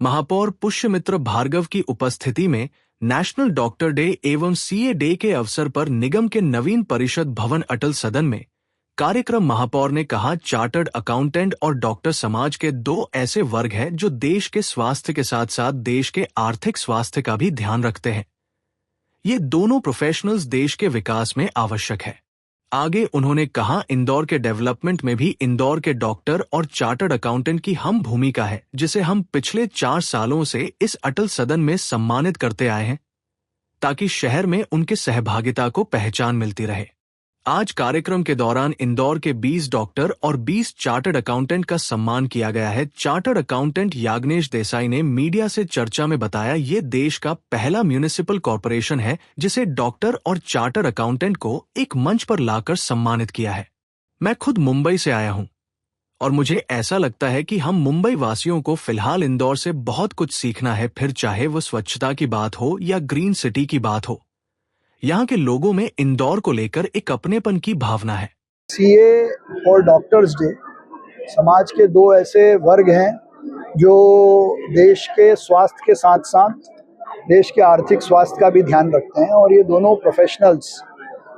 महापौर पुष्यमित्र भार्गव की उपस्थिति में नेशनल डॉक्टर डे एवं सीए डे के अवसर पर निगम के नवीन परिषद भवन अटल सदन में कार्यक्रम महापौर ने कहा, चार्टर्ड अकाउंटेंट और डॉक्टर समाज के दो ऐसे वर्ग हैं जो देश के स्वास्थ्य के साथ साथ देश के आर्थिक स्वास्थ्य का भी ध्यान रखते हैं। ये दोनों प्रोफेशनल्स देश के विकास में आवश्यक है। आगे उन्होंने कहा, इंदौर के डेवलपमेंट में भी इंदौर के डॉक्टर और चार्टर्ड अकाउंटेंट की अहम भूमिका है, जिसे हम पिछले 4 सालों से इस अटल सदन में सम्मानित करते आए हैं ताकि शहर में उनके सहभागिता को पहचान मिलती रहे। आज कार्यक्रम के दौरान इंदौर के 20 डॉक्टर और 20 चार्टर्ड अकाउंटेंट का सम्मान किया गया है। चार्टर्ड अकाउंटेंट याग्नेश देसाई ने मीडिया से चर्चा में बताया, ये देश का पहला म्यूनिसिपल कॉरपोरेशन है जिसे डॉक्टर और चार्टर्ड अकाउंटेंट को एक मंच पर लाकर सम्मानित किया है। मैं खुद मुंबई से आया हूं और मुझे ऐसा लगता है कि हम मुंबई वासियों को फिलहाल इंदौर से बहुत कुछ सीखना है, फिर चाहे वो स्वच्छता की बात हो या ग्रीन सिटी की बात हो। यहाँ के लोगों में इंदौर को लेकर एक अपनेपन की भावना है। सीए और डॉक्टर्स डे समाज के दो ऐसे वर्ग हैं जो देश के स्वास्थ्य के साथ साथ देश के आर्थिक स्वास्थ्य का भी ध्यान रखते हैं और ये दोनों प्रोफेशनल्स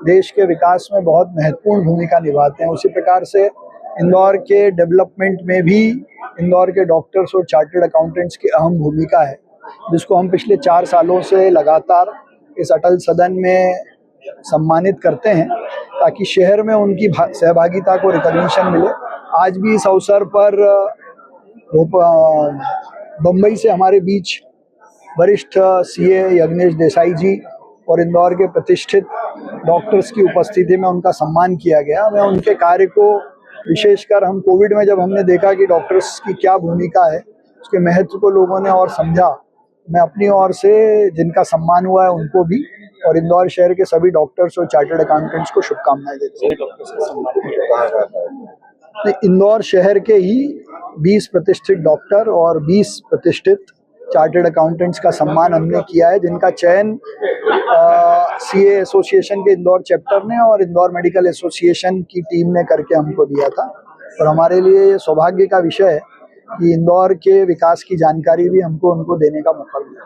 देश के विकास में बहुत महत्वपूर्ण भूमिका निभाते हैं। उसी प्रकार से इंदौर के डेवलपमेंट में भी इंदौर के डॉक्टर्स और चार्टर्ड अकाउंटेंट्स की अहम भूमिका है, जिसको हम पिछले 4 सालों से लगातार इस अटल सदन में सम्मानित करते हैं ताकि शहर में उनकी सहभागिता को रिकॉग्निशन मिले। आज भी इस अवसर पर बम्बई से हमारे बीच वरिष्ठ सीए याग्नेश देसाई जी और इंदौर के प्रतिष्ठित डॉक्टर्स की उपस्थिति में उनका सम्मान किया गया। मैं उनके कार्य को विशेषकर हम कोविड में जब हमने देखा कि डॉक्टर्स की क्या भूमिका है, उसके महत्व को लोगों ने और समझा, मैं अपनी ओर से जिनका सम्मान हुआ है उनको भी और इंदौर शहर के सभी डॉक्टर्स और चार्टर्ड अकाउंटेंट्स को शुभकामनाएं देता हूँ। इंदौर शहर के ही 20 प्रतिष्ठित डॉक्टर और 20 प्रतिष्ठित चार्टर्ड अकाउंटेंट्स का सम्मान हमने किया है, जिनका चयन सीए एसोसिएशन के इंदौर चैप्टर ने और इंदौर मेडिकल एसोसिएशन की टीम ने करके हमको दिया था। और हमारे लिए ये सौभाग्य का विषय है कि इंदौर के विकास की जानकारी भी हमको उनको देने का मौका मिला।